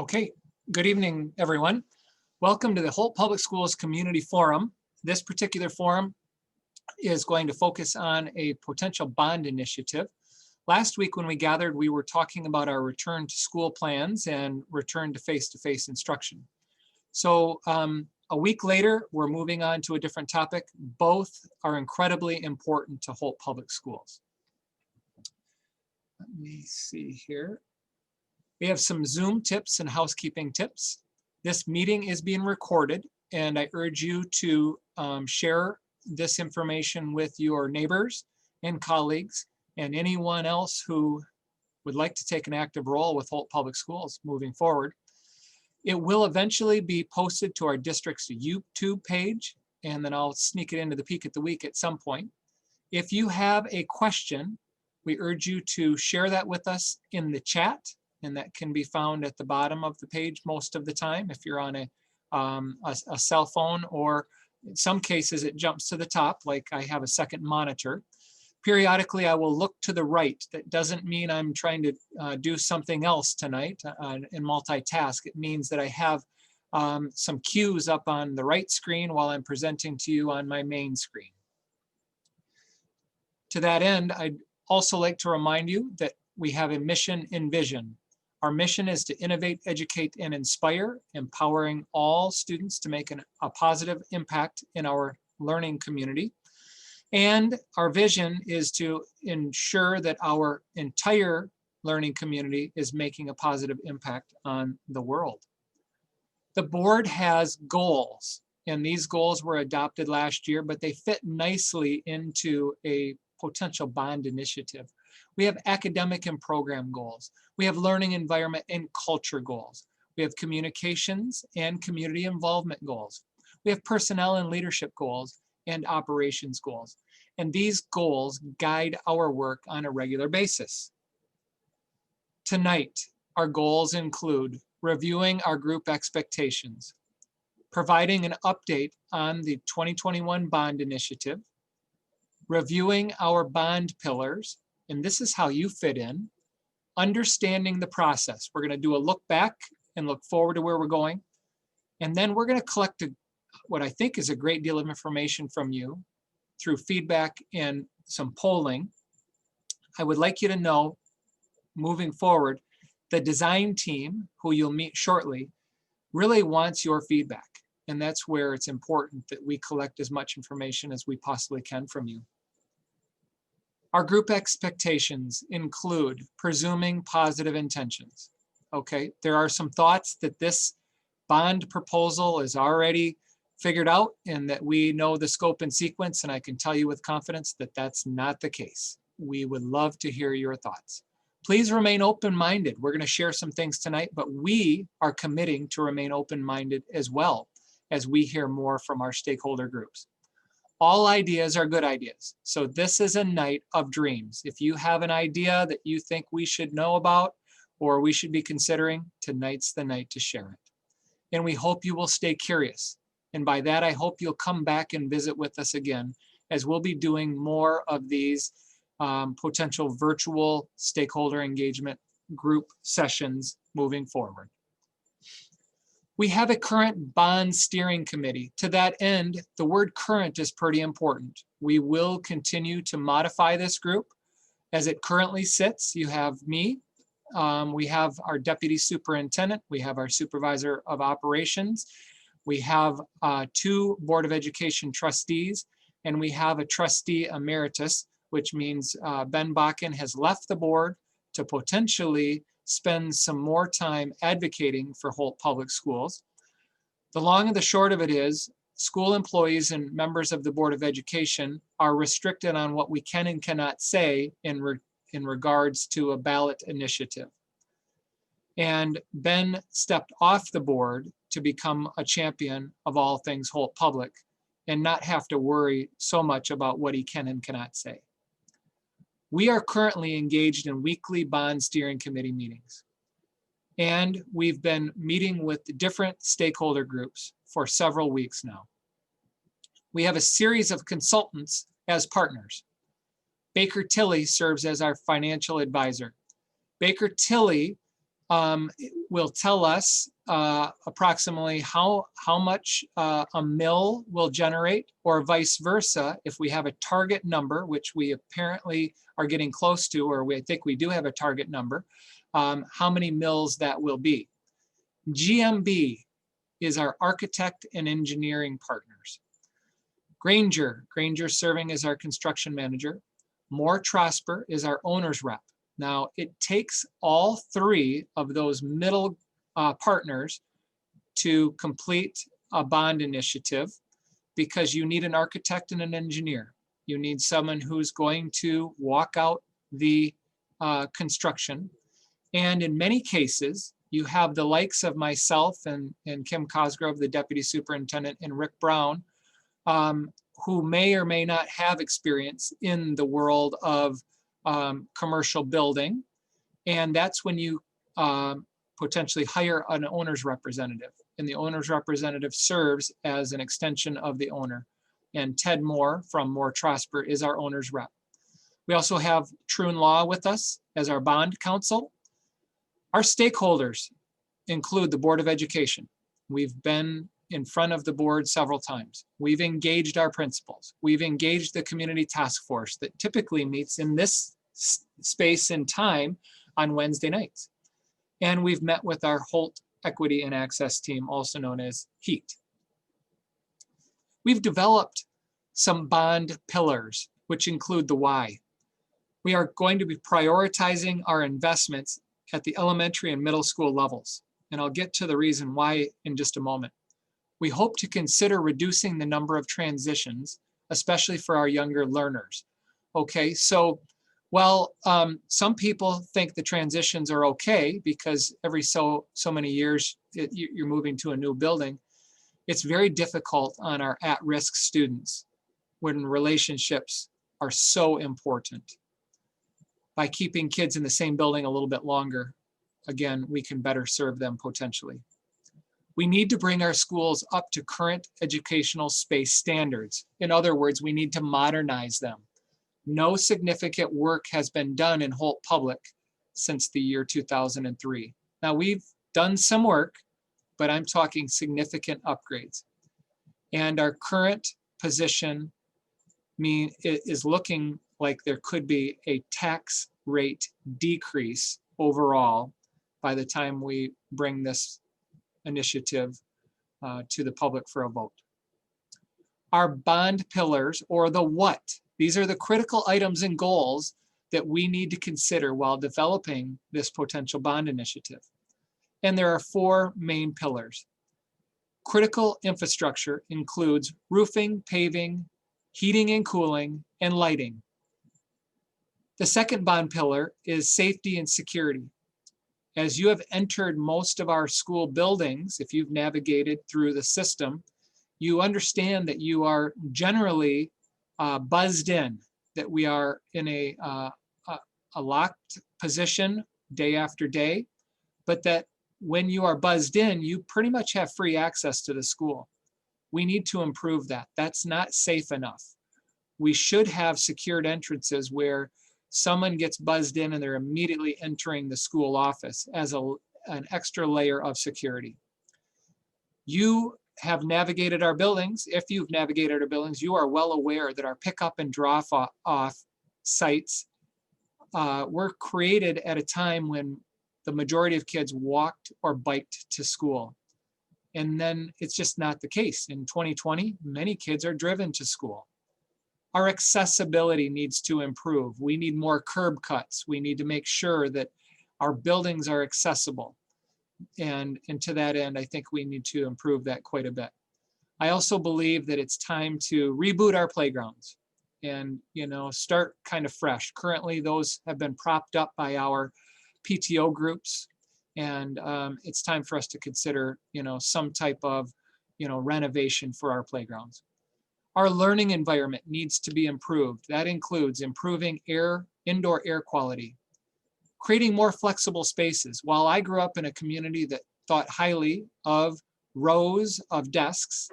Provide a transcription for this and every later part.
Okay, good evening, everyone. Welcome to the Holt Public Schools Community Forum. This particular forum is going to focus on a potential bond initiative. Last week when we gathered, we were talking about our return to school plans and return to face-to-face instruction. So a week later, we're moving on to a different topic. Both are incredibly important to Holt Public Schools. Let me see here. We have some Zoom tips and housekeeping tips. This meeting is being recorded, and I urge you to share this information with your neighbors and colleagues and anyone else who would like to take an active role with Holt Public Schools moving forward. It will eventually be posted to our district's YouTube page, and then I'll sneak it into the Peek at the Week at some point. If you have a question, we urge you to share that with us in the chat, and that can be found at the bottom of the page most of the time if you're on a cell phone, or in some cases it jumps to the top, like I have a second monitor. Periodically I will look to the right. That doesn't mean I'm trying to do something else tonight and multitask. It means that I have some cues up on the right screen while I'm presenting to you on my main screen. To that end, I'd also like to remind you that we have a mission and vision. Our mission is to innovate, educate, and inspire, empowering all students to make a positive impact in our learning community. And our vision is to ensure that our entire learning community is making a positive impact on the world. The board has goals, and these goals were adopted last year, but they fit nicely into a potential bond initiative. We have academic and program goals. We have learning environment and culture goals. We have communications and community involvement goals. We have personnel and leadership goals and operations goals. And these goals guide our work on a regular basis. Tonight, our goals include reviewing our group expectations, providing an update on the 2021 bond initiative, reviewing our bond pillars, and this is how you fit in, understanding the process. We're going to do a look back and look forward to where we're going. And then we're going to collect what I think is a great deal of information from you through feedback and some polling. I would like you to know, moving forward, the design team, who you'll meet shortly, really wants your feedback. And that's where it's important that we collect as much information as we possibly can from you. Our group expectations include presuming positive intentions. Okay, there are some thoughts that this bond proposal is already figured out and that we know the scope and sequence, and I can tell you with confidence that that's not the case. We would love to hear your thoughts. Please remain open-minded. We're going to share some things tonight, but we are committing to remain open-minded as well as we hear more from our stakeholder groups. All ideas are good ideas. So this is a night of dreams. If you have an idea that you think we should know about or we should be considering, tonight's the night to share it. And we hope you will stay curious. And by that, I hope you'll come back and visit with us again, as we'll be doing more of these potential virtual stakeholder engagement group sessions moving forward. We have a current bond steering committee. To that end, the word current is pretty important. We will continue to modify this group. As it currently sits, you have me, we have our deputy superintendent, we have our supervisor of operations, we have 2 Board of Education trustees, and we have a trustee emeritus, which means Ben Bakken has left the board to potentially spend some more time advocating for Holt Public Schools. The long and the short of it is, school employees and members of the Board of Education are restricted on what we can and cannot say in regards to a ballot initiative. And Ben stepped off the board to become a champion of all things Holt Public and not have to worry so much about what he can and cannot say. We are currently engaged in weekly bond steering committee meetings. And we've been meeting with different stakeholder groups for several weeks now. We have a series of consultants as partners. Baker Tilly serves as our financial advisor. Baker Tilly will tell us approximately how much a mill will generate, or vice versa. If we have a target number, which we apparently are getting close to, or we think we do have a target number, how many mills that will be. GMB is our architect and engineering partners. Granger serving as our construction manager. Moore Trosper is our owner's rep. Now, it takes all three of those middle partners to complete a bond initiative, because you need an architect and an engineer. You need someone who's going to walk out the construction. And in many cases, you have the likes of myself and Kim Cosgrove, the deputy superintendent, and Rick Brown, who may or may not have experience in the world of commercial building. And that's when you potentially hire an owner's representative. And the owner's representative serves as an extension of the owner. And Ted Moore from Moore Trosper is our owner's rep. We also have Troon Law with us as our bond counsel. Our stakeholders include the Board of Education. We've been in front of the board several times. We've engaged our principals. We've engaged the community task force that typically meets in this space and time on Wednesday nights. And we've met with our Holt Equity and Access team, also known as HEAT. We've developed some bond pillars, which include the why. We are going to be prioritizing our investments at the elementary and middle school levels. And I'll get to the reason why in just a moment. We hope to consider reducing the number of transitions, especially for our younger learners. Okay, so while some people think the transitions are okay because every so many years you're moving to a new building, it's very difficult on our at-risk students when relationships are so important. By keeping kids in the same building a little bit longer, again, we can better serve them potentially. We need to bring our schools up to current educational space standards. In other words, we need to modernize them. No significant work has been done in Holt Public since the year 2003. Now, we've done some work, but I'm talking significant upgrades. And our current position is looking like there could be a tax rate decrease overall by the time we bring this initiative to the public for a vote. Our bond pillars, or the what, these are the critical items and goals that we need to consider while developing this potential bond initiative. And there are four main pillars. Critical infrastructure includes roofing, paving, heating and cooling, and lighting. The second bond pillar is safety and security. As you have entered most of our school buildings, if you've navigated through the system, you understand that you are generally buzzed in, that we are in a locked position day after day, but that when you are buzzed in, you pretty much have free access to the school. We need to improve that. That's not safe enough. We should have secured entrances where someone gets buzzed in and they're immediately entering the school office as an extra layer of security. You have navigated our buildings. If you've navigated our buildings, you are well aware that our pickup and drop-off sites were created at a time when the majority of kids walked or biked to school. And then it's just not the case. In 2020, many kids are driven to school. Our accessibility needs to improve. We need more curb cuts. We need to make sure that our buildings are accessible. And to that end, I think we need to improve that quite a bit. I also believe that it's time to reboot our playgrounds and, start kind of fresh. Currently, those have been propped up by our PTO groups. And it's time for us to consider, some type of, renovation for our playgrounds. Our learning environment needs to be improved. That includes improving indoor air quality, creating more flexible spaces. While I grew up in a community that thought highly of rows of desks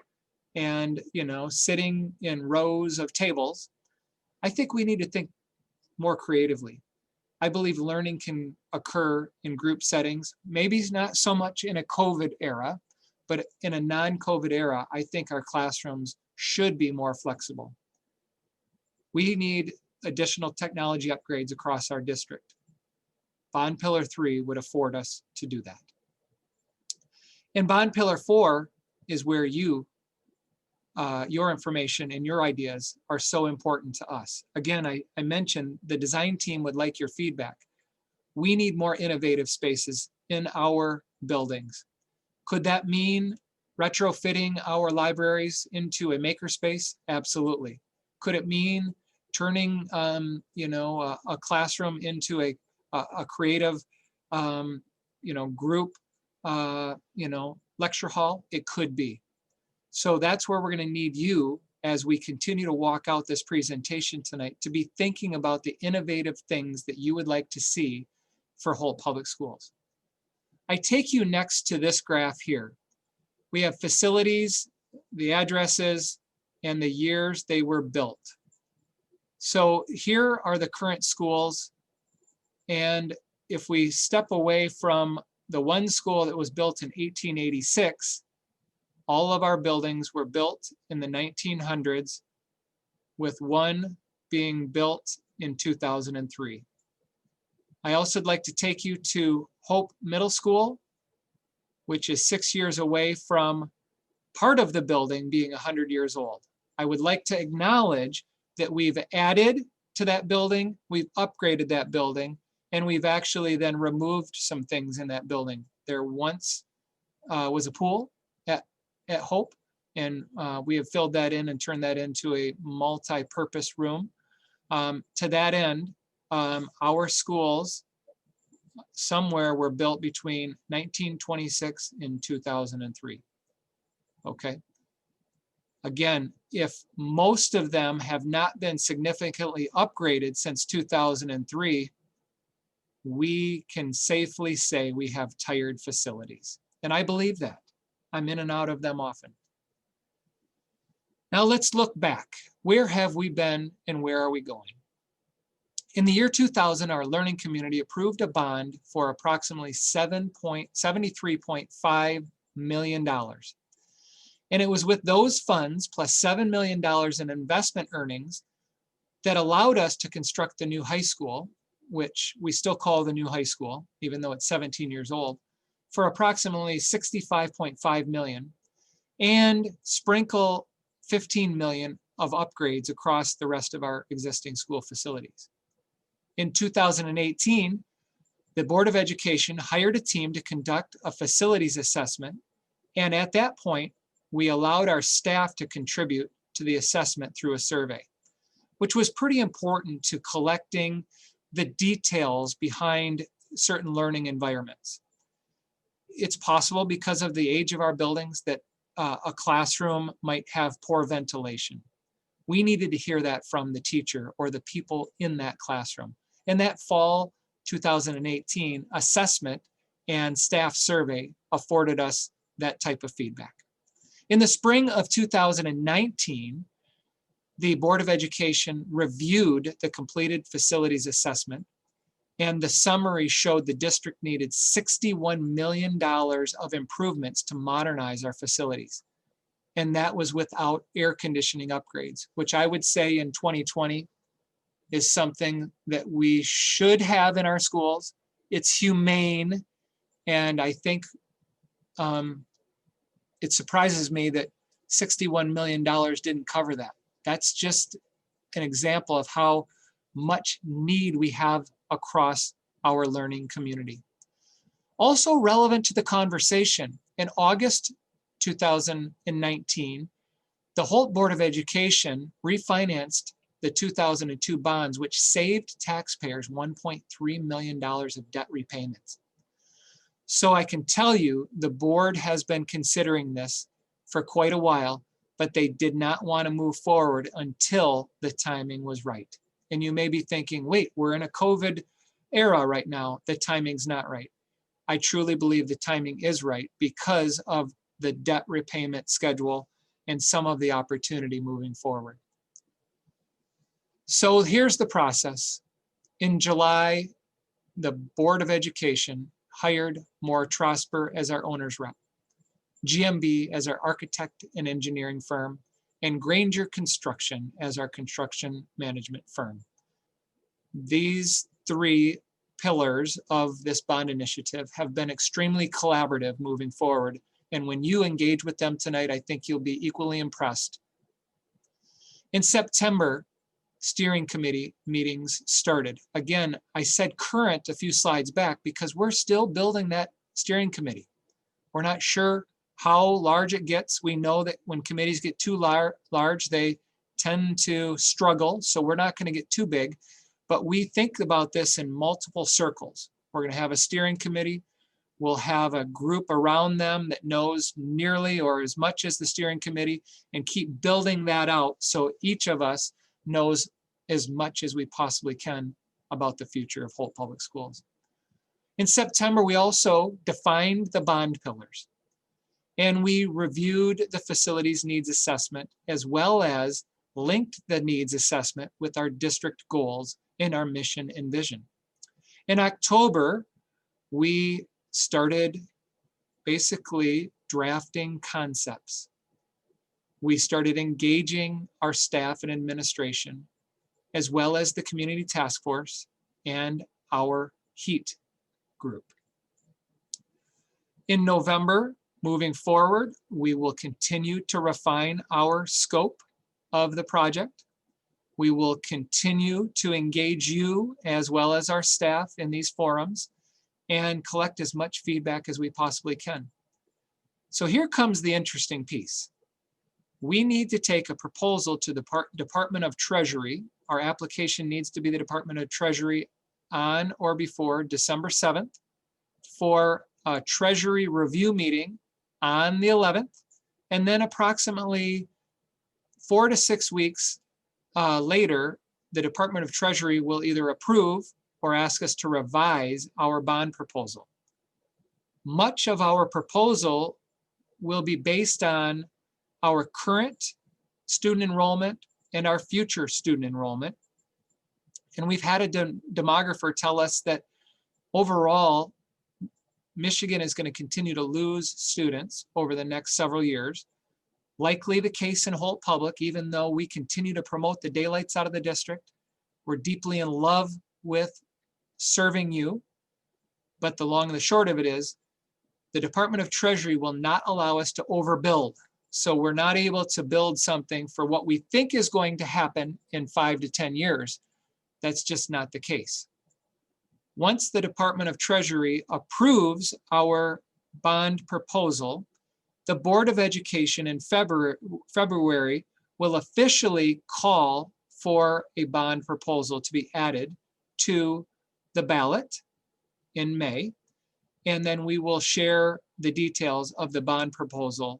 and, sitting in rows of tables, I think we need to think more creatively. I believe learning can occur in group settings, maybe not so much in a COVID era, but in a non-COVID era, I think our classrooms should be more flexible. We need additional technology upgrades across our district. Bond Pillar 3 would afford us to do that. And Bond Pillar 4 is where your information and your ideas are so important to us. Again, I mentioned the design team would like your feedback. We need more innovative spaces in our buildings. Could that mean retrofitting our libraries into a makerspace? Absolutely. Could it mean turning a classroom into a creative group lecture hall? It could be. So that's where we're going to need you as we continue to walk out this presentation tonight to be thinking about the innovative things that you would like to see for Holt Public Schools. I take you next to this graph here. We have facilities, the addresses, and the years they were built. So here are the current schools. And if we step away from the one school that was built in 1886, all of our buildings were built in the 1900s, with one being built in 2003. I also would like to take you to Hope Middle School, which is 6 years away from part of the building being 100 years old. I would like to acknowledge that we've added to that building, we've upgraded that building, and we've actually then removed some things in that building. There once was a pool at Hope, and we have filled that in and turned that into a multi-purpose room. To that end, our schools somewhere were built between 1926 and 2003. Okay. Again, if most of them have not been significantly upgraded since 2003, we can safely say we have tired facilities. And I believe that. I'm in and out of them often. Now let's look back. Where have we been and where are we going? In the year 2000, our learning community approved a bond for approximately $73.5 million. And it was with those funds plus $7 million in investment earnings that allowed us to construct the new high school, which we still call the new high school, even though it's 17 years old, for approximately $65.5 million, and sprinkle $15 million of upgrades across the rest of our existing school facilities. In 2018, the Board of Education hired a team to conduct a facilities assessment, and at that point, we allowed our staff to contribute to the assessment through a survey, which was pretty important to collecting the details behind certain learning environments. It's possible because of the age of our buildings that a classroom might have poor ventilation. We needed to hear that from the teacher or the people in that classroom. And that fall 2018 assessment and staff survey afforded us that type of feedback. In the spring of 2019, the Board of Education reviewed the completed facilities assessment, and the summary showed the district needed $61 million of improvements to modernize our facilities. And that was without air conditioning upgrades, which I would say in 2020 is something that we should have in our schools. It's humane, and I think it surprises me that $61 million didn't cover that. That's just an example of how much need we have across our learning community. Also relevant to the conversation, in August 2019, the Holt Board of Education refinanced the 2002 bonds, which saved taxpayers $1.3 million of debt repayments. So I can tell you the board has been considering this for quite a while, but they did not want to move forward until the timing was right. And you may be thinking, wait, we're in a COVID era right now. The timing's not right. I truly believe the timing is right because of the debt repayment schedule and some of the opportunity moving forward. So here's the process. In July the Board of Education hired Moore Trosper as our owner's rep, GMB as our architect and engineering firm, and Granger Construction as our construction management firm. These three pillars of this bond initiative have been extremely collaborative moving forward. And when you engage with them tonight, I think you'll be equally impressed. In September, steering committee meetings started. Again, I said current a few slides back because we're still building that steering committee. We're not sure how large it gets. We know that when committees get too large, they tend to struggle. So we're not going to get too big, but we think about this in multiple circles. We're going to have a steering committee. We'll have a group around them that knows nearly or as much as the steering committee, and keep building that out so each of us knows as much as we possibly can about the future of Holt Public Schools. In September, we also defined the bond pillars, and we reviewed the facilities needs assessment as well as linked the needs assessment with our district goals and our mission and vision. In October, we started basically drafting concepts. We started engaging our staff and administration, as well as the community task force and our HEAT group. In November, moving forward, we will continue to refine our scope of the project. We will continue to engage you as well as our staff in these forums and collect as much feedback as we possibly can. So here comes the interesting piece. We need to take a proposal to the Department of Treasury. Our application needs to be the Department of Treasury on or before December 7th for a Treasury review meeting on the 11th, and then approximately 4 to 6 weeks later, the Department of Treasury will either approve or ask us to revise our bond proposal. Much of our proposal will be based on our current student enrollment and our future student enrollment. And we've had a demographer tell us that overall, Michigan is going to continue to lose students over the next several years. Likely the case in Holt Public, even though we continue to promote the daylights out of the district. We're deeply in love with serving you. But the long and the short of it is, the Department of Treasury will not allow us to overbuild. So we're not able to build something for what we think is going to happen in 5 to 10 years. That's just not the case. Once the Department of Treasury approves our bond proposal, the Board of Education in February will officially call for a bond proposal to be added to the ballot in May. And then we will share the details of the bond proposal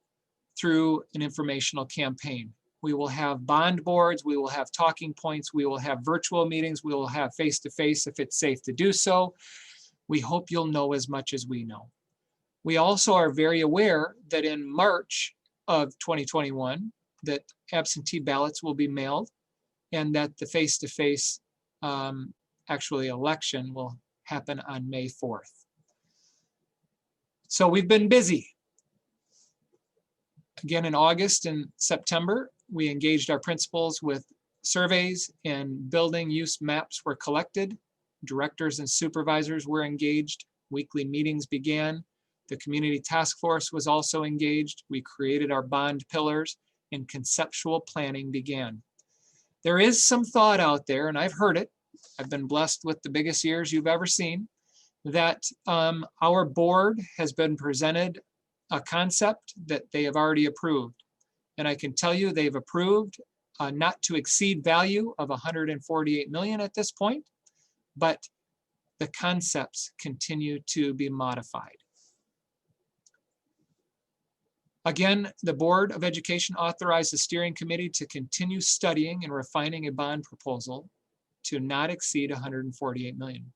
through an informational campaign. We will have bond boards, we will have talking points, we will have virtual meetings, we will have face-to-face if it's safe to do so. We hope you'll know as much as we know. We also are very aware that in March of 2021, that absentee ballots will be mailed and that the face-to-face actually election will happen on May 4th. So we've been busy. Again, in August and September, we engaged our principals with surveys and building use maps were collected. Directors and supervisors were engaged. Weekly meetings began. The community task force was also engaged. We created our bond pillars and conceptual planning began. There is some thought out there, and I've heard it. I've been blessed with the biggest ears you've ever seen, that our board has been presented a concept that they have already approved. And I can tell you they've approved a not to exceed value of $148 million at this point, but the concepts continue to be modified. Again, the Board of Education authorized the steering committee to continue studying and refining a bond proposal to not exceed $148 million.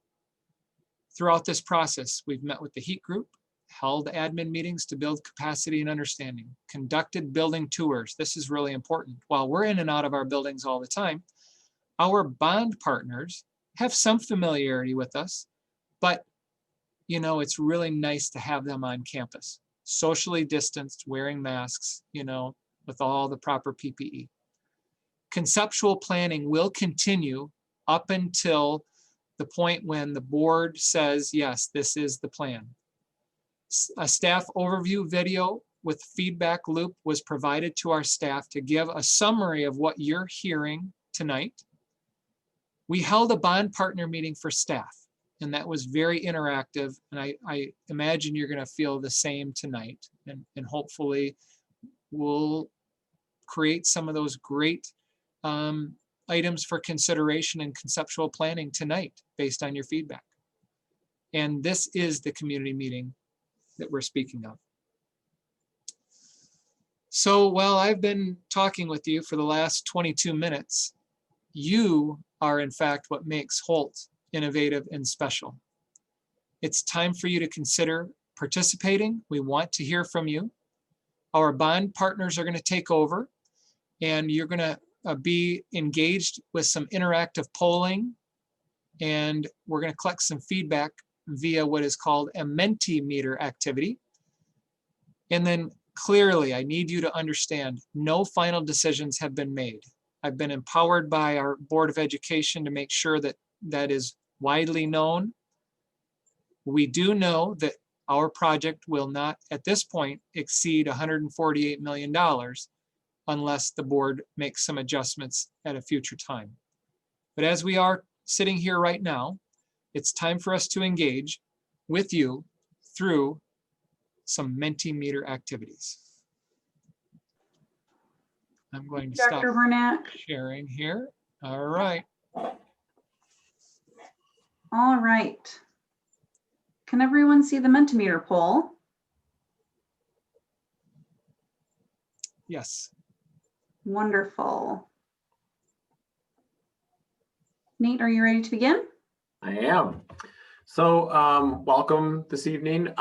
Throughout this process, we've met with the HEAT group, held admin meetings to build capacity and understanding, conducted building tours. This is really important. While we're in and out of our buildings all the time, our bond partners have some familiarity with us but you know, it's really nice to have them on campus, socially distanced, wearing masks, you know, with all the proper PPE. Conceptual planning will continue up until the point when the board says, yes, this is the plan. A staff overview video with feedback loop was provided to our staff to give a summary of what you're hearing tonight. We held a bond partner meeting for staff, and that was very interactive. And I imagine you're going to feel the same tonight. And hopefully we'll create some of those great items for consideration and conceptual planning tonight based on your feedback. And this is the community meeting that we're speaking of. So while I've been talking with you for the last 22 minutes, you are in fact what makes Holt innovative and special. It's time for you to consider participating. We want to hear from you. Our bond partners are going to take over, and you're going to be engaged with some interactive polling, and we're going to collect some feedback via what is called a Mentimeter activity. And then clearly, I need you to understand, no final decisions have been made. I've been empowered by our Board of Education to make sure that that is widely known. We do know that our project will not, at this point, exceed $148 million unless the board makes some adjustments at a future time. But as we are sitting here right now, it's time for us to engage with you through some Mentimeter activities. I'm going to stop Dr. Burnett. sharing here. All right. All right. Can everyone see the Mentimeter poll? Yes. Wonderful. Nate, are you ready to begin? I am. So welcome this evening.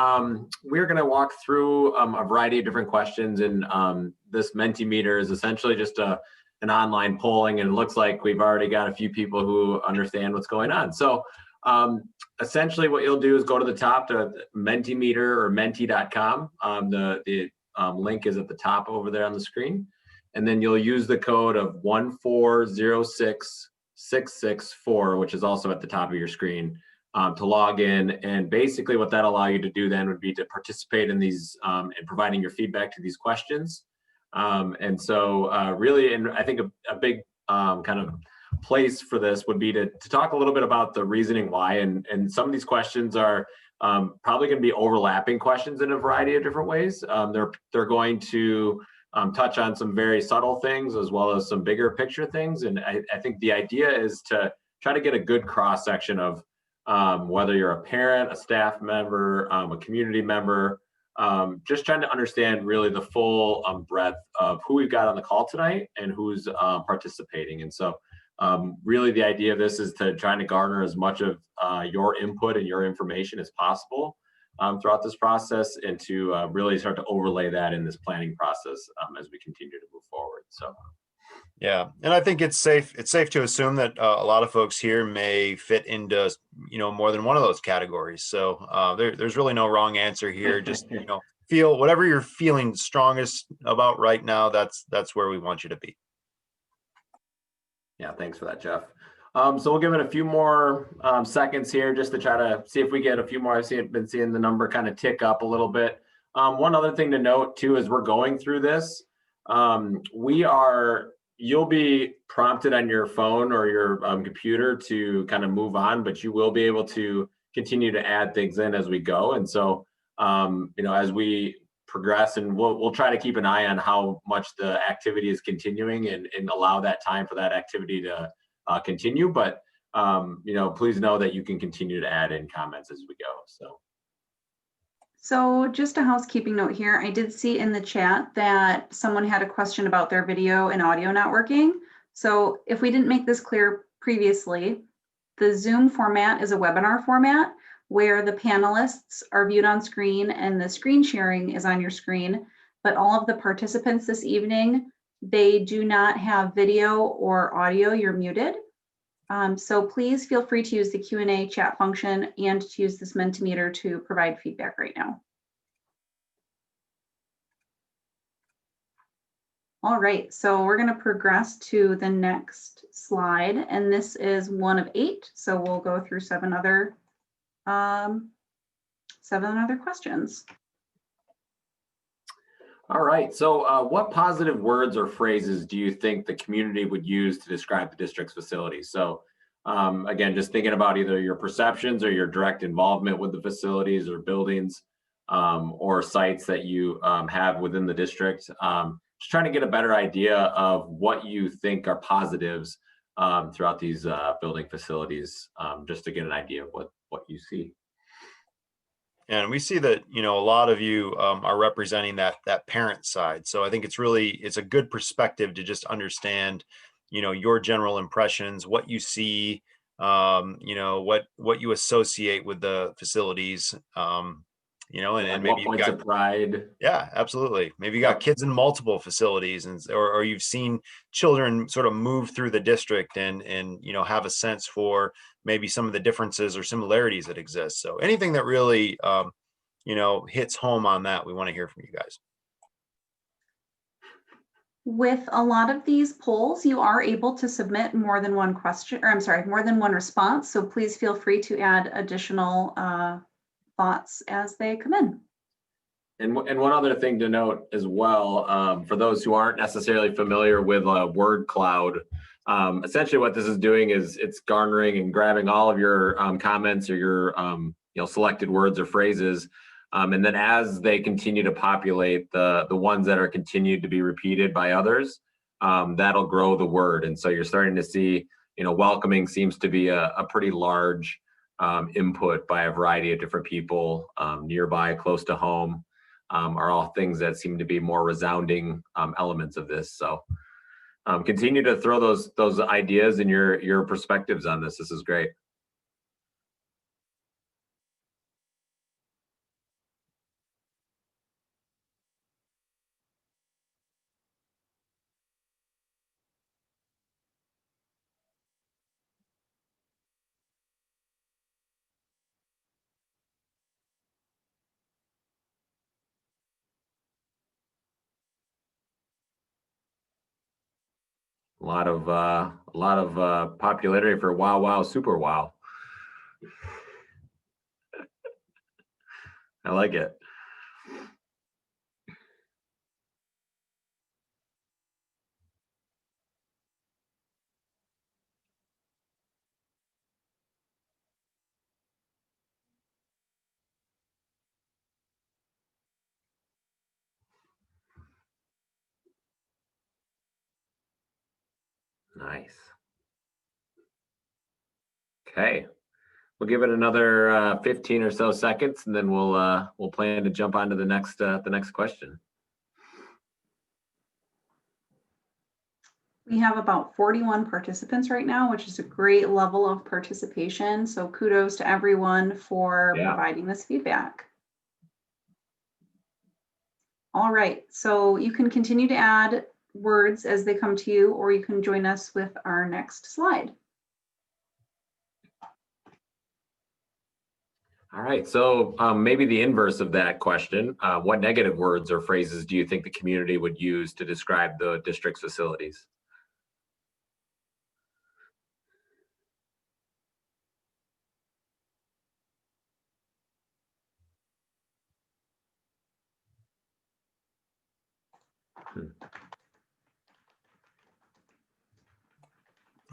We're going to walk through a variety of different questions, and this Mentimeter is essentially just an online polling, and it looks like we've already got a few people who understand what's going on. So essentially what you'll do is go to the top to Mentimeter or menti.com. The link is at the top over there on the screen, and then you'll use the code of 1406664, which is also at the top of your screen, to log in. And basically what that allow you to do then would be to participate in these and providing your feedback to these questions. And so really, and I think a big kind of place for this would be to talk a little bit about the reasoning why, and some of these questions are probably going to be overlapping questions in a variety of different ways. They're going to touch on some very subtle things as well as some bigger picture things. And I think the idea is to try to get a good cross section of whether you're a parent, a staff member, a community member, just trying to understand really the full breadth of who we've got on the call tonight and who's participating. And so really the idea of this is to try to garner as much of your input and your information as possible throughout this process, and to really start to overlay that in this planning process as we continue to move forward. So. Yeah, and I think it's safe to assume that a lot of folks here may fit into, more than one of those categories. So there's really no wrong answer here. Just, feel whatever you're feeling strongest about right now, that's where we want you to be. Yeah, thanks for that, Jeff. So we'll give it a few more seconds here just to try to see if we get a few more. I've been seeing the number kind of tick up a little bit. One other thing to note too, as we're going through this, you'll be prompted on your phone or your computer to kind of move on, but you will be able to continue to add things in as we go. And so, as we progress, and we'll try to keep an eye on how much the activity is continuing and allow that time for that activity to continue. But, please know that you can continue to add in comments as we go. So just a housekeeping note here. I did see in the chat that someone had a question about their video and audio not working. So if we didn't make this clear previously, the Zoom format is a webinar format where the panelists are viewed on screen and the screen sharing is on your screen, but all of the participants this evening, they do not have video or audio. You're muted. So please feel free to use the Q&A chat function and to use this Mentimeter to provide feedback right now. All right, so we're going to progress to the next slide, and this is 1 of 8. So we'll go through 7 other questions. All right, so what positive words or phrases do you think the community would use to describe the district's facilities? So again, just thinking about either your perceptions or your direct involvement with the facilities or buildings or sites that you have within the district. Just trying to get a better idea of what you think are positives throughout these building facilities, just to get an idea of what you see. And we see that, you know, a lot of you are representing that parent side. So I think it's a good perspective to just understand, you know, your general impressions, what you see, you know, what you associate with the facilities, you know, and maybe what points of pride. Yeah, absolutely. Maybe you got kids in multiple facilities, or you've seen children sort of move through the district and you know, have a sense for maybe some of the differences or similarities that exist. So anything that really you know, hits home on that, we want to hear from you guys. With a lot of these polls, you are able to submit more than one question, or I'm sorry, more than one response. So please feel free to add additional thoughts as they come in. And one other thing to note as well, for those who aren't necessarily familiar with word cloud, essentially what this is doing is it's garnering and grabbing all of your comments or your you know, selected words or phrases, and then as they continue to populate, the ones that are continued to be repeated by others, that'll grow the word. And so you're starting to see, you know, welcoming seems to be a pretty large input by a variety of different people nearby, close to home. Are all things that seem to be more resounding elements of this. So continue to throw those ideas and your perspectives on this. This is great. A lot of popularity for wow, wow, super wow. I like it. Nice. Okay. We'll give it another 15 or so seconds, and then we'll plan to jump on to the next question. We have about 41 participants right now, which is a great level of participation. So kudos to everyone for providing this feedback. All right, so you can continue to add words as they come to you, or you can join us with our next slide. All right, so maybe the inverse of that question, what negative words or phrases do you think the community would use to describe the district's facilities?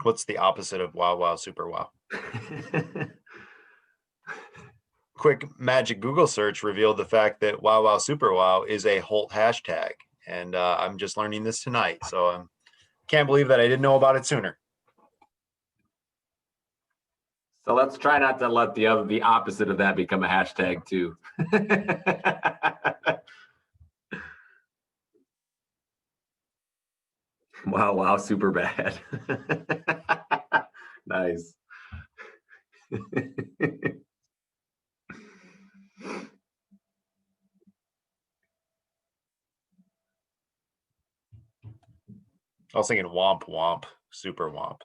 What's the opposite of wow, wow, super wow? Quick magic Google search revealed the fact that wow, wow, super wow is a Holt hashtag. And I'm just learning this tonight. So I can't believe that I didn't know about it sooner. So let's try not to let the opposite of that become a hashtag too. Wow, wow, super bad. Nice. I was thinking womp womp, super womp.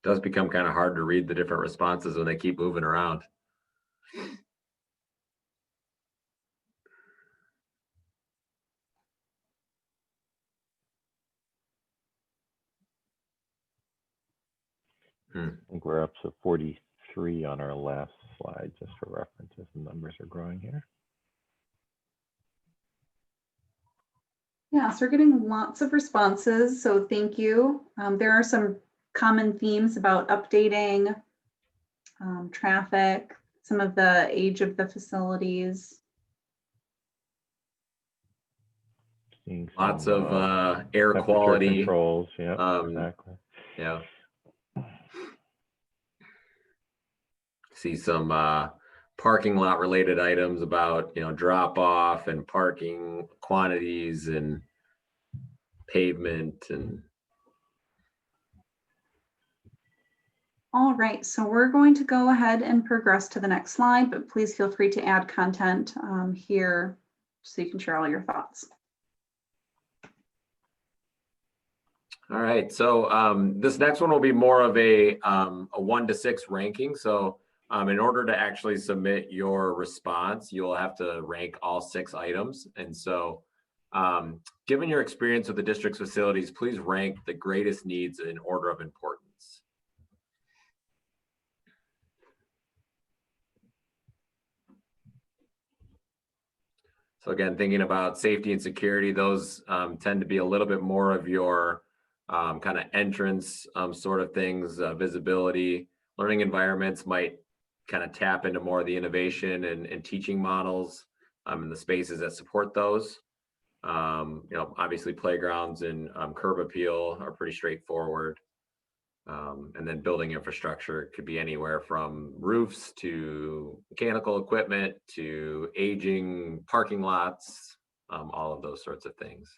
does become kind of hard to read the different responses when they keep moving around. I think we're up to 43 on our last slide, just for reference, as the numbers are growing here. Yeah, so we're getting lots of responses, so thank you. There are some common themes about updating, traffic, some of the age of the facilities. Seeing Lots some, of air temperature quality controls. Yeah, um, exactly. Yeah. See some parking lot related items about, drop off and parking quantities and pavement and. All right, so we're going to go ahead and progress to the next slide, but please feel free to add content here so you can share all your thoughts. All right, so this next one will be more of a 1 to 6 ranking. So in order to actually submit your response, you'll have to rank all 6 items. And so given your experience with the district's facilities, please rank the greatest needs in order of importance. So again, thinking about safety and security, those tend to be a little bit more of your kind of entrance sort of things. Visibility, learning environments might kind of tap into more of the innovation and teaching models and the spaces that support those. Obviously playgrounds and curb appeal are pretty straightforward. And then building infrastructure could be anywhere from roofs to mechanical equipment to aging parking lots, all of those sorts of things.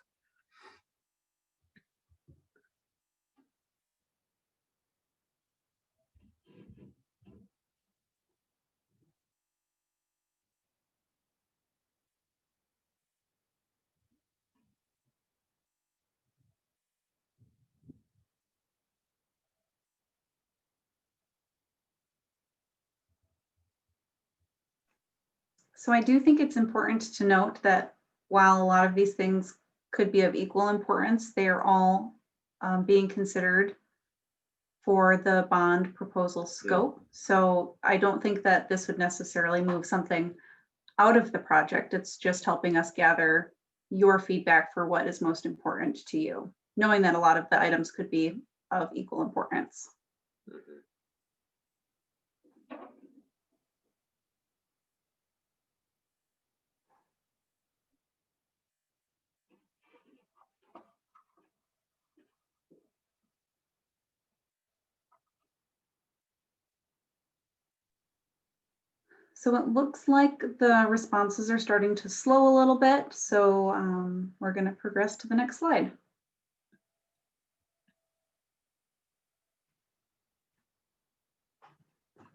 So I do think it's important to note that while a lot of these things could be of equal importance, they are all being considered for the bond proposal scope. So I don't think that this would necessarily move something out of the project. It's just helping us gather your feedback for what is most important to you, knowing that a lot of the items could be of equal importance. So it looks like the responses are starting to slow a little bit. So we're going to progress to the next slide.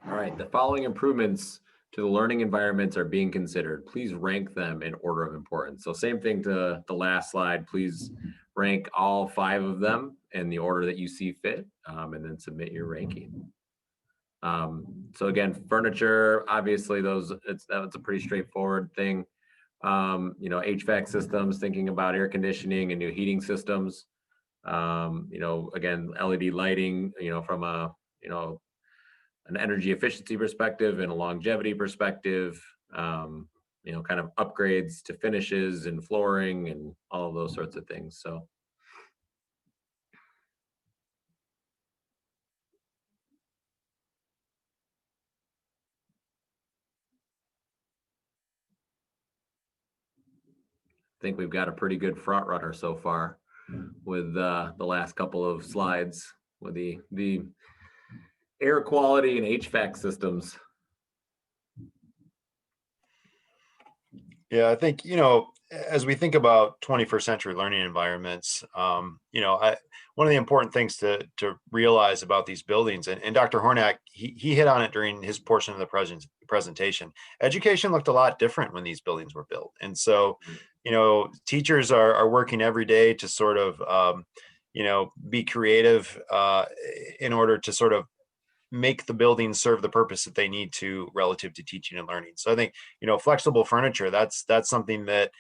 All right, the following improvements to the learning environments are being considered. Please rank them in order of importance. So same thing to the last slide. Please rank all 5 of them in the order that you see fit, and then submit your ranking. So again, furniture, obviously that's a pretty straightforward thing. HVAC systems, thinking about air conditioning and new heating systems. Again, LED lighting, from an energy efficiency perspective and a longevity perspective, kind of upgrades to finishes and flooring and all of those sorts of things. So. I think we've got a pretty good front runner so far with the last couple of slides with the air quality and HVAC systems. Yeah, I think, as we think about 21st century learning environments, one of the important things to realize about these buildings, and Dr. Hornak, he hit on it during his portion of the presentation, education looked a lot different when these buildings were built. And so, teachers are working every day to sort of, be creative in order to sort of make the buildings serve the purpose that they need to relative to teaching and learning. So I think, flexible furniture, that's something that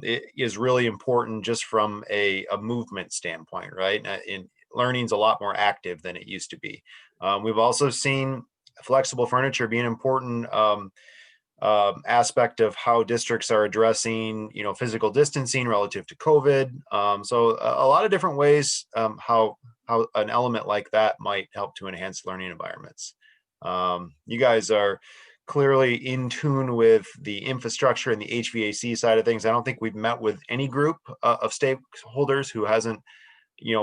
it is really important just from a movement standpoint, right? In learning's a lot more active than it used to be. We've also seen flexible furniture be an important aspect of how districts are addressing, physical distancing relative to COVID. So a lot of different ways how an element like that might help to enhance learning environments. You guys are clearly in tune with the infrastructure and the HVAC side of things. I don't think we've met with any group of stakeholders who hasn't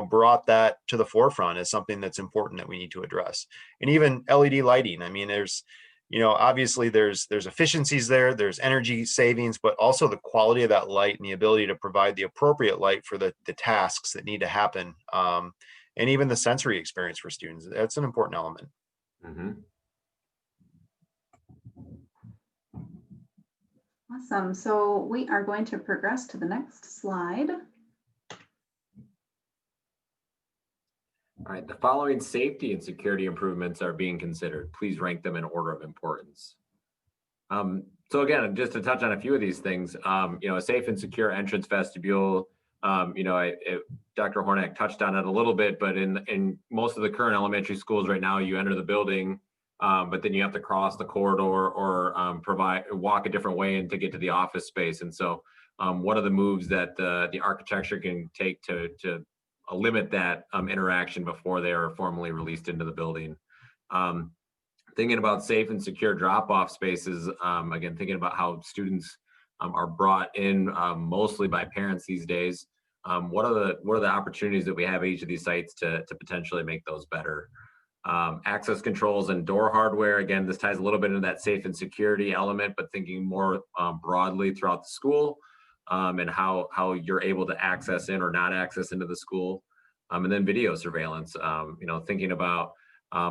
brought that to the forefront as something that's important that we need to address. And even LED lighting. I mean, there's obviously there's efficiencies there's energy savings, but also the quality of that light and the ability to provide the appropriate light for the tasks that need to happen. And even the sensory experience for students, that's an important element. Mm-hmm. Awesome. So we are going to progress to the next slide. All right, the following safety and security improvements are being considered. Please rank them in order of importance. So again, just to touch on a few of these things, a safe and secure entrance vestibule. Dr. Hornak touched on it a little bit, but in most of the current elementary schools right now, you enter the building, but then you have to cross the corridor or walk a different way and to get to the office space. And so, what are the moves that the architecture can take to limit that interaction before they are formally released into the building? Thinking about safe and secure drop-off spaces, again, thinking about how students are brought in mostly by parents these days. What are the opportunities that we have at each of these sites to potentially make those better? Access controls and door hardware. Again, this ties a little bit into that safe and security element, but thinking more broadly throughout the school and how you're able to access in or not access into the school. And then video surveillance, thinking about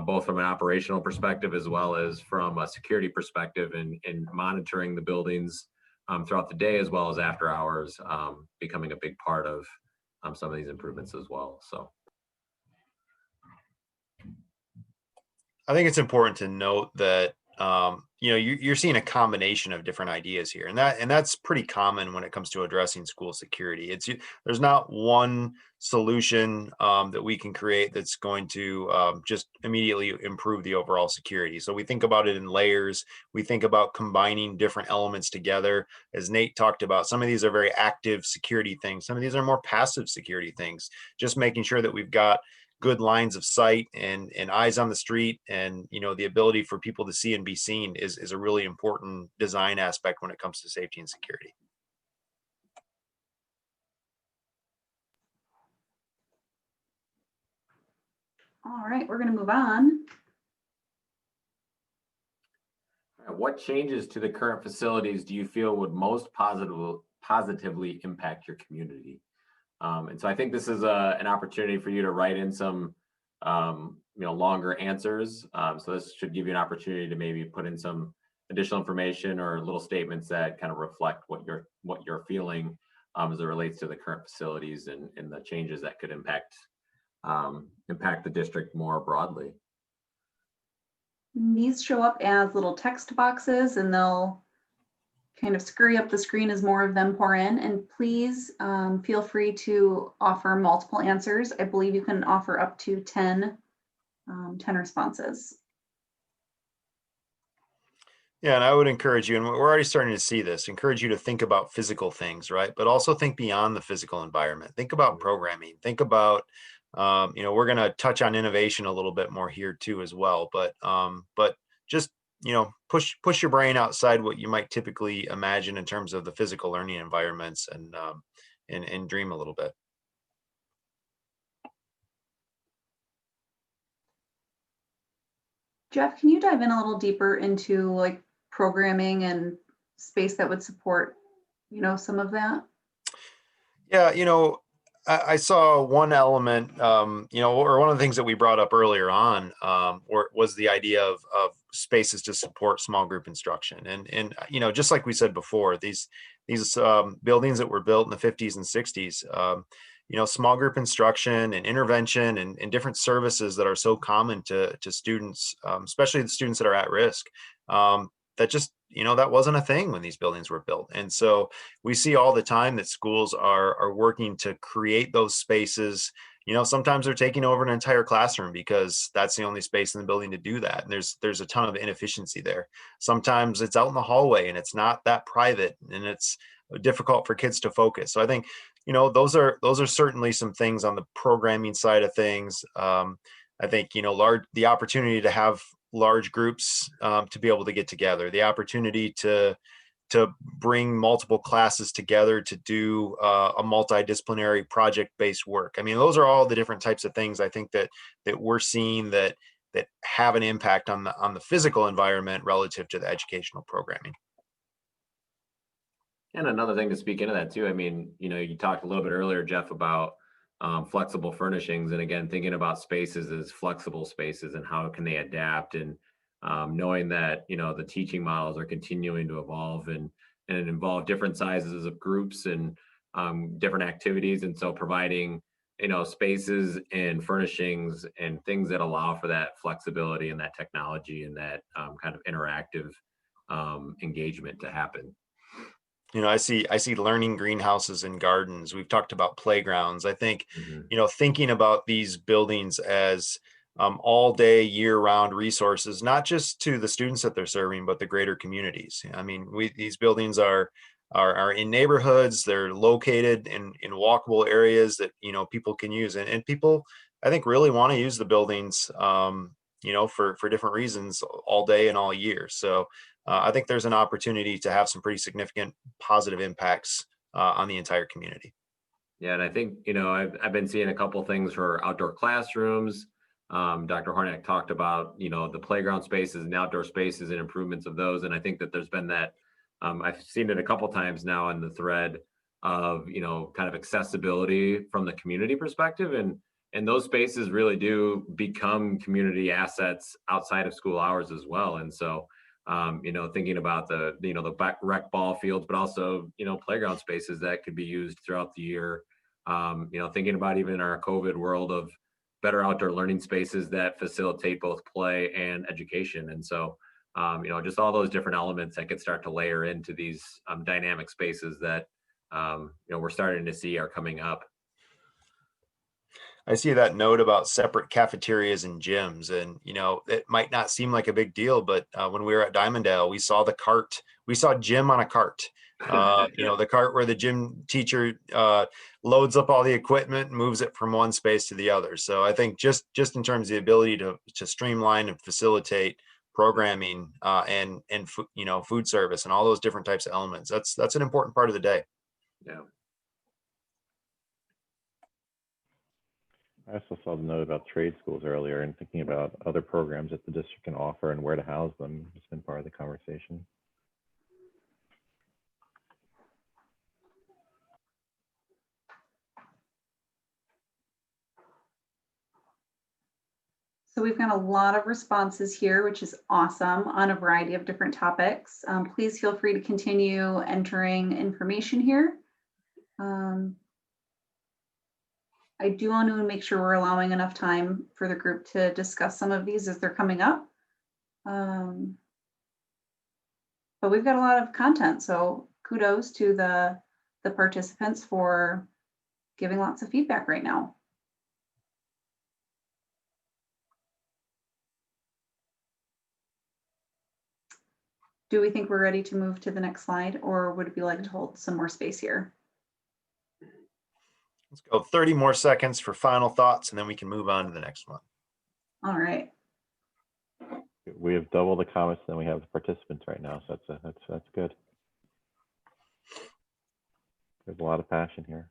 both from an operational perspective as well as from a security perspective and monitoring the buildings throughout the day as well as after hours, becoming a big part of some of these improvements as well. So I think it's important to note that you're seeing a combination of different ideas here, and that's pretty common when it comes to addressing school security. There's not one solution that we can create that's going to just immediately improve the overall security. So we think about it in layers. We think about combining different elements together. As Nate talked about, some of these are very active security things. Some of these are more passive security things. Just making sure that we've got good lines of sight and eyes on the street, and the ability for people to see and be seen is a really important design aspect when it comes to safety and security. All right, we're going to move on. What changes to the current facilities do you feel would most positively impact your community? And so I think this is an opportunity for you to write in some longer answers. So this should give you an opportunity to maybe put in some additional information or little statements that kind of reflect what you're feeling as it relates to the current facilities and the changes that could impact the district more broadly. These show up as little text boxes, and they'll kind of scurry up the screen as more of them pour in. And please feel free to offer multiple answers. I believe you can offer up to 10 responses. Yeah, and I would encourage you, and we're already starting to see this, encourage you to think about physical things, right? But also think beyond the physical environment. Think about programming. Think about, we're going to touch on innovation a little bit more here too as well. But just push your brain outside what you might typically imagine in terms of the physical learning environments, and dream a little bit. Jeff, can you dive in a little deeper into like programming and space that would support, some of that? Yeah, I saw one element, or one of the things that we brought up earlier on, was the idea of spaces to support small group instruction. And just like we said before, these buildings that were built in the 50s and 60s, small group instruction and intervention and different services that are so common to students, especially the students that are at risk. That just, that wasn't a thing when these buildings were built. And so we see all the time that schools are working to create those spaces. Sometimes they're taking over an entire classroom because that's the only space in the building to do that. And there's a ton of inefficiency there. Sometimes it's out in the hallway and it's not that private and it's difficult for kids to focus. So I think, those are certainly some things on the programming side of things. I think, the opportunity to have large groups to be able to get together, the opportunity to bring multiple classes together to do a multidisciplinary project-based work. I mean, those are all the different types of things I think that we're seeing that have an impact on the physical environment relative to the educational programming. And another thing to speak into that too, I mean, you talked a little bit earlier, Jeff, about flexible furnishings, and again, thinking about spaces as flexible spaces and how can they adapt, and knowing that the teaching models are continuing to evolve and involve different sizes of groups and different activities, and so providing spaces and furnishings and things that allow for that flexibility and that technology and that kind of interactive engagement to happen. I see learning greenhouses and gardens. We've talked about playgrounds. I think, thinking about these buildings as all day, year round resources, not just to the students that they're serving, but the greater communities. I mean, these buildings are in neighborhoods. They're located in walkable areas that, people can use, and people, I think, really want to use the buildings, for different reasons all day and all year. So I think there's an opportunity to have some pretty significant positive impacts on the entire community. Yeah, and I think, I've been seeing a couple things for outdoor classrooms. Dr. Hornak talked about, the playground spaces and outdoor spaces and improvements of those. And I think that there's been that, I've seen it a couple times now in the thread of, kind of accessibility from the community perspective. And those spaces really do become community assets outside of school hours as well. And so, thinking about the rec ball fields, but also, playground spaces that could be used throughout the year. Thinking about even our COVID world of better outdoor learning spaces that facilitate both play and education. And so, just all those different elements that could start to layer into these dynamic spaces that, we're starting to see are coming up. I see that note about separate cafeterias and gyms, and it might not seem like a big deal, but when we were at Diamonddale, we saw gym on a cart. The cart where the gym teacher loads up all the equipment and moves it from one space to the other. So I think just in terms of the ability to streamline and facilitate programming and food service and all those different types of elements, that's an important part of the day. Yeah. I also saw the note about trade schools earlier, and thinking about other programs that the district can offer and where to house them. It's been part of the conversation. So we've got a lot of responses here, which is awesome, on a variety of different topics. Please feel free to continue entering information here. I do want to make sure we're allowing enough time for the group to discuss some of these as they're coming up. But we've got a lot of content, so kudos to the participants for giving lots of feedback right now. Do we think we're ready to move to the next slide, or would it be like to hold some more space here? Let's go 30 more seconds for final thoughts, and then we can move on to the next one. All right. We have double the comments than we have participants right now, so that's good. There's a lot of passion here.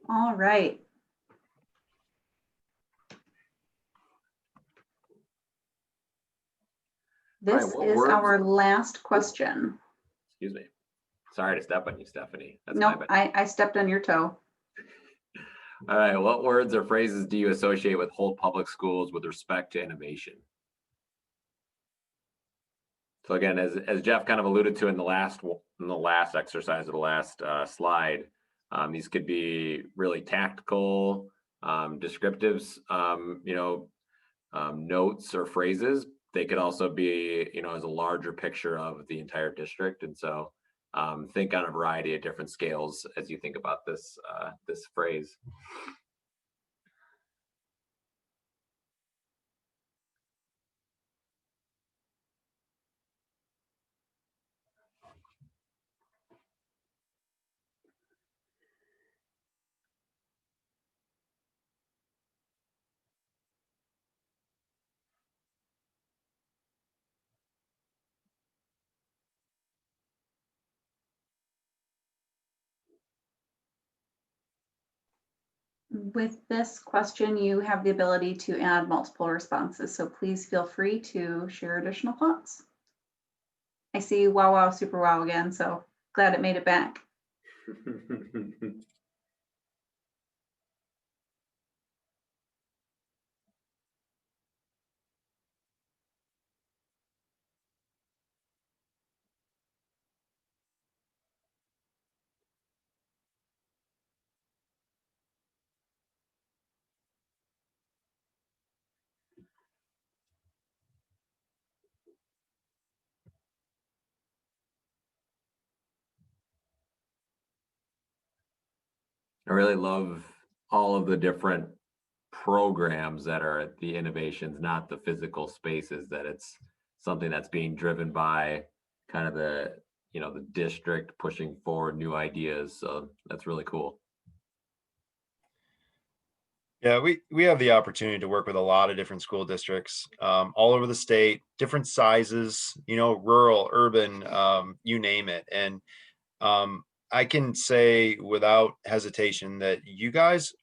All right. This is our last question. Excuse me. Sorry to step on you, Stephanie. Nope, I stepped on your toe. All right, what words or phrases do you associate with Holt Public Schools with respect to innovation? So again, as Jeff kind of alluded to in the last exercise of the last slide, these could be really tactical descriptives, notes or phrases. They could also be, as a larger picture of the entire district. And so think on a variety of different scales as you think about this phrase. With this question, you have the ability to add multiple responses, so please feel free to share additional thoughts. I see wow, wow, super wow again, so glad it made it back. I really love all of the different programs that are the innovations, not the physical spaces, that it's something that's being driven by kind of the district pushing forward new ideas. So that's really cool. Yeah, we have the opportunity to work with a lot of different school districts all over the state, different sizes, rural, urban, you name it. And I can say without hesitation that you guys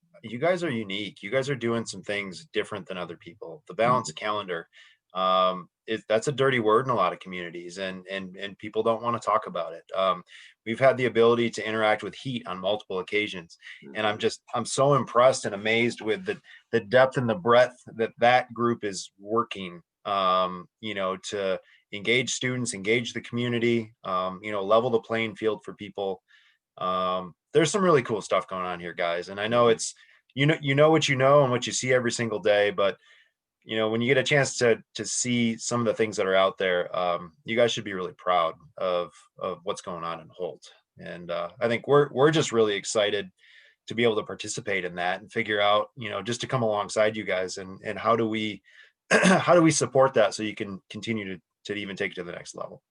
are unique. You guys are doing some things different than other people. The balanced calendar, that's a dirty word in a lot of communities, and people don't want to talk about it. We've had the ability to interact with heat on multiple occasions, and I'm so impressed and amazed with the depth and the breadth that group is working. To engage students, engage the community, level the playing field for people. There's some really cool stuff going on here, guys. And I know it's, what you know and what you see every single day, but when you get a chance to see some of the things that are out there, you guys should be really proud of what's going on in Holt. And I think we're just really excited to be able to participate in that and figure out, just to come alongside you guys and how do we how do we support that so you can continue to even take it to the next level.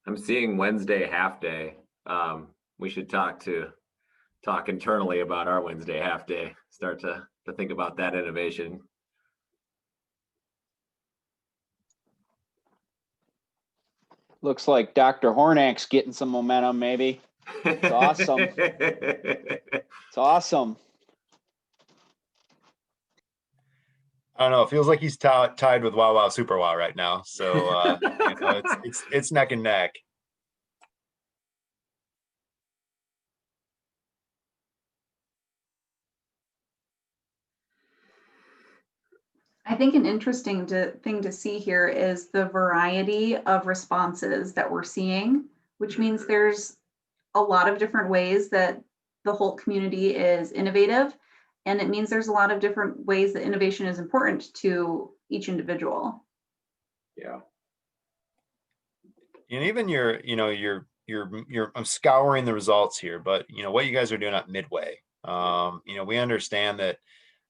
I'm seeing Wednesday half day. We should talk internally about our Wednesday half day. Start to think about that innovation. Looks like Dr. Hornack's getting some momentum, maybe. It's awesome. It's awesome. I don't know. It feels like he's tied with Wow Wow Super Wow right now. So it's neck and neck. I think an interesting thing to see here is the variety of responses that we're seeing, which means there's a lot of different ways that the Holt community is innovative. And it means there's a lot of different ways that innovation is important to each individual. Yeah. And even I'm scouring the results here, but what you guys are doing at Midway, we understand that,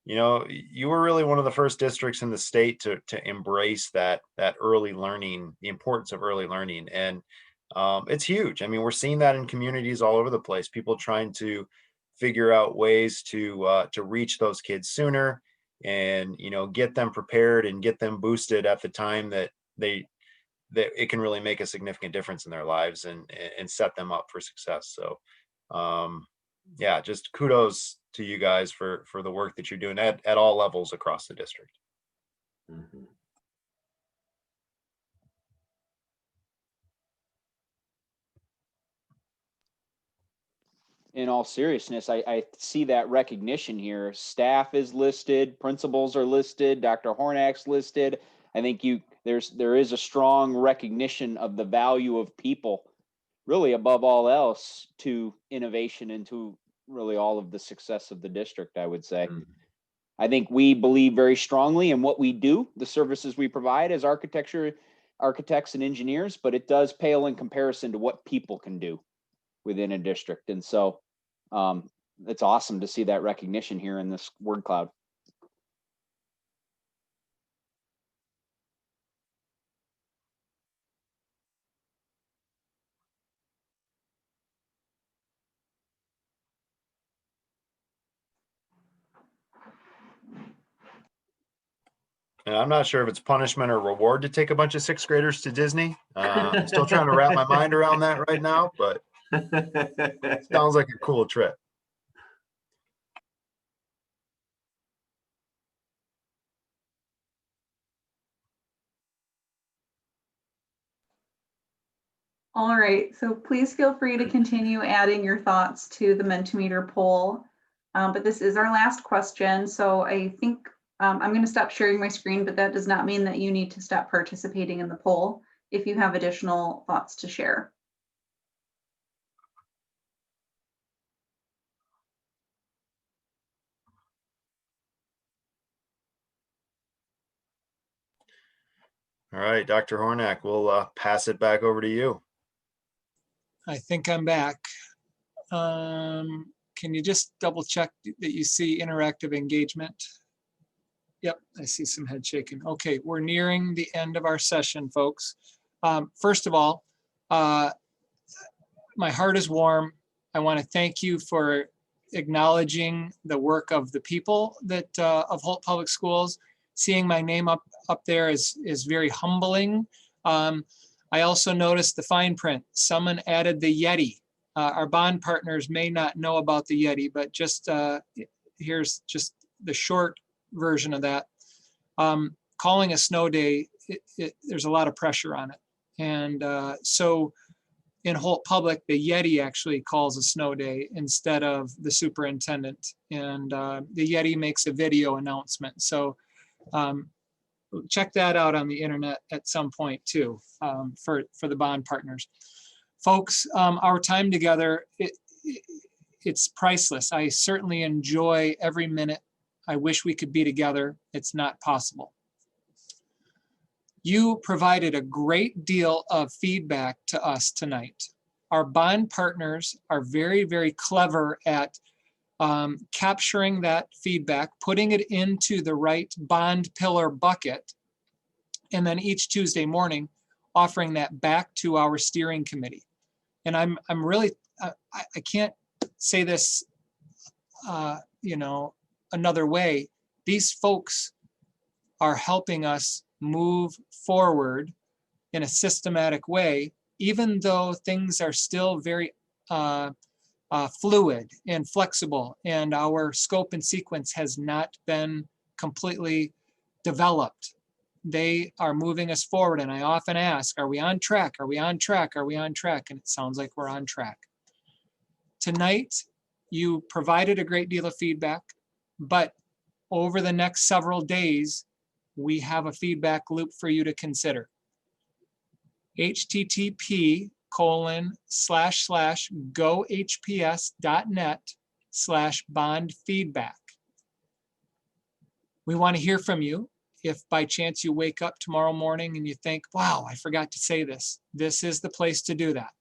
you were really one of the first districts in the state to embrace that early learning, the importance of early learning. And it's huge. I mean, we're seeing that in communities all over the place, people trying to figure out ways to reach those kids sooner and, get them prepared and get them boosted at the time that it can really make a significant difference in their lives and set them up for success. So, yeah, just kudos to you guys for the work that you're doing at all levels across the district. Mm-hmm. in all seriousness, I see that recognition here. Staff is listed, principals are listed, Dr. Hornak's listed. I think there is a strong recognition of the value of people, really above all else, to innovation and to really all of the success of the district, I would say. I think we believe very strongly in what we do, the services we provide as architects and engineers, but it does pale in comparison to what people can do within a district. And so it's awesome to see that recognition here in this word cloud. And I'm not sure if it's punishment or reward to take a bunch of sixth graders to Disney. I'm still trying to wrap my mind around that right now, but sounds like a cool trip. All right, so please feel free to continue adding your thoughts to the Mentimeter poll. But this is our last question, so I think I'm going to stop sharing my screen, but that does not mean that you need to stop participating in the poll if you have additional thoughts to share. All right, Dr. Hornak, we'll pass it back over to you. I think I'm back. Can you just double check that you see interactive engagement? Yep, I see some head shaking. Okay, we're nearing the end of our session, folks. First of all, my heart is warm. I want to thank you for acknowledging the work of the people that of Holt Public Schools. Seeing my name up there is very humbling. I also noticed the fine print. Someone added the Yeti. Our bond partners may not know about the Yeti, but just here's just the short version of that. Calling a snow day, there's a lot of pressure on it. And so in Holt Public, the Yeti actually calls a snow day instead of the superintendent. And the Yeti makes a video announcement. So check that out on the internet at some point too, for the bond partners. Folks, our time together, it's priceless. I certainly enjoy every minute. I wish we could be together. It's not possible. You provided a great deal of feedback to us tonight. Our bond partners are very, very clever at capturing that feedback, putting it into the right bond pillar bucket, and then each Tuesday morning offering that back to our steering committee. And I'm really, I can't say this, another way. These folks are helping us move forward in a systematic way, even though things are still very fluid and flexible, and our scope and sequence has not been completely developed. They are moving us forward, and I often ask, are we on track? Are we on track? Are we on track? And it sounds like we're on track. Tonight, you provided a great deal of feedback, but over the next several days, we have a feedback loop for you to consider. http://gohps.net/bond-feedback. We want to hear from you. If by chance you wake up tomorrow morning and you think, wow, I forgot to say this, this is the place to do that.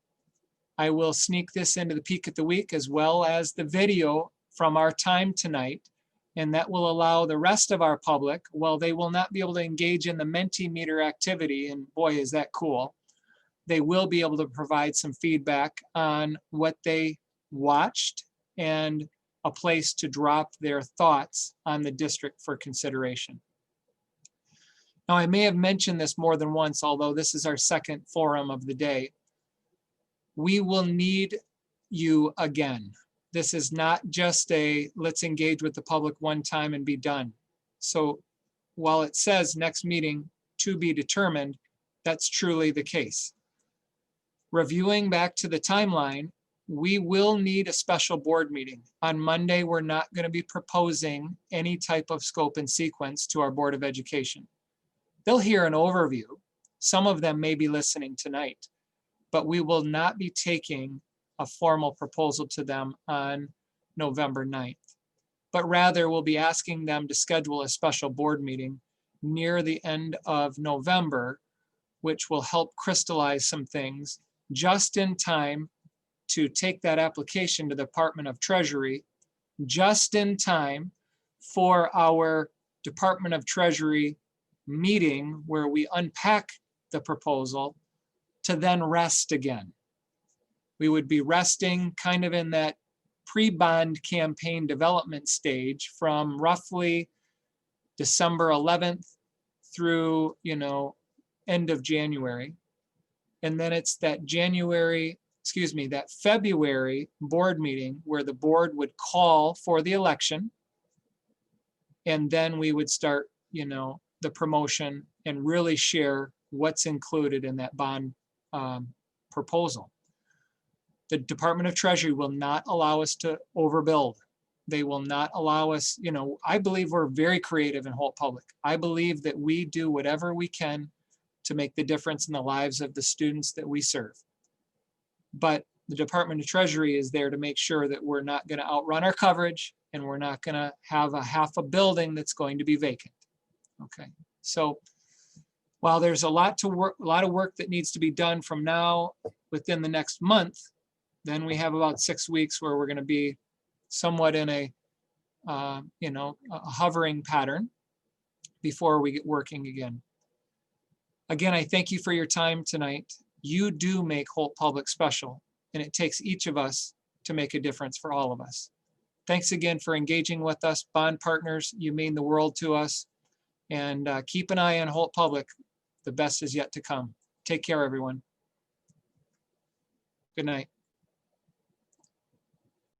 I will sneak this into the peak of the week as well as the video from our time tonight. And that will allow the rest of our public, well, they will not be able to engage in the Mentimeter activity, and boy, is that cool. They will be able to provide some feedback on what they watched and a place to drop their thoughts on the district for consideration. Now, I may have mentioned this more than once, although this is our second forum of the day. We will need you again. This is not just a let's engage with the public one time and be done. So while it says next meeting to be determined, that's truly the case. Reviewing back to the timeline, we will need a special board meeting. On Monday, we're not going to be proposing any type of scope and sequence to our Board of Education. They'll hear an overview. Some of them may be listening tonight, but we will not be taking a formal proposal to them on November 9th. But rather, we'll be asking them to schedule a special board meeting near the end of November, which will help crystallize some things just in time to take that application to the Department of Treasury, just in time for our Department of Treasury meeting where we unpack the proposal to then rest again. We would be resting kind of in that pre-bond campaign development stage from roughly December 11th through, end of January. And then it's that that February board meeting where the board would call for the election. And then we would start, the promotion and really share what's included in that bond proposal. The Department of Treasury will not allow us to overbuild. They will not allow us, I believe we're very creative in Holt Public. I believe that we do whatever we can to make the difference in the lives of the students that we serve. But the Department of Treasury is there to make sure that we're not going to outrun our coverage and we're not going to have a half a building that's going to be vacant. Okay, so while there's a lot of work that needs to be done from now within the next month, then we have about 6 weeks where we're going to be somewhat in a hovering pattern before we get working again. Again, I thank you for your time tonight. You do make Holt Public special, and it takes each of us to make a difference for all of us. Thanks again for engaging with us. Bond partners, you mean the world to us. And keep an eye on Holt Public. The best is yet to come. Take care, everyone. Good night.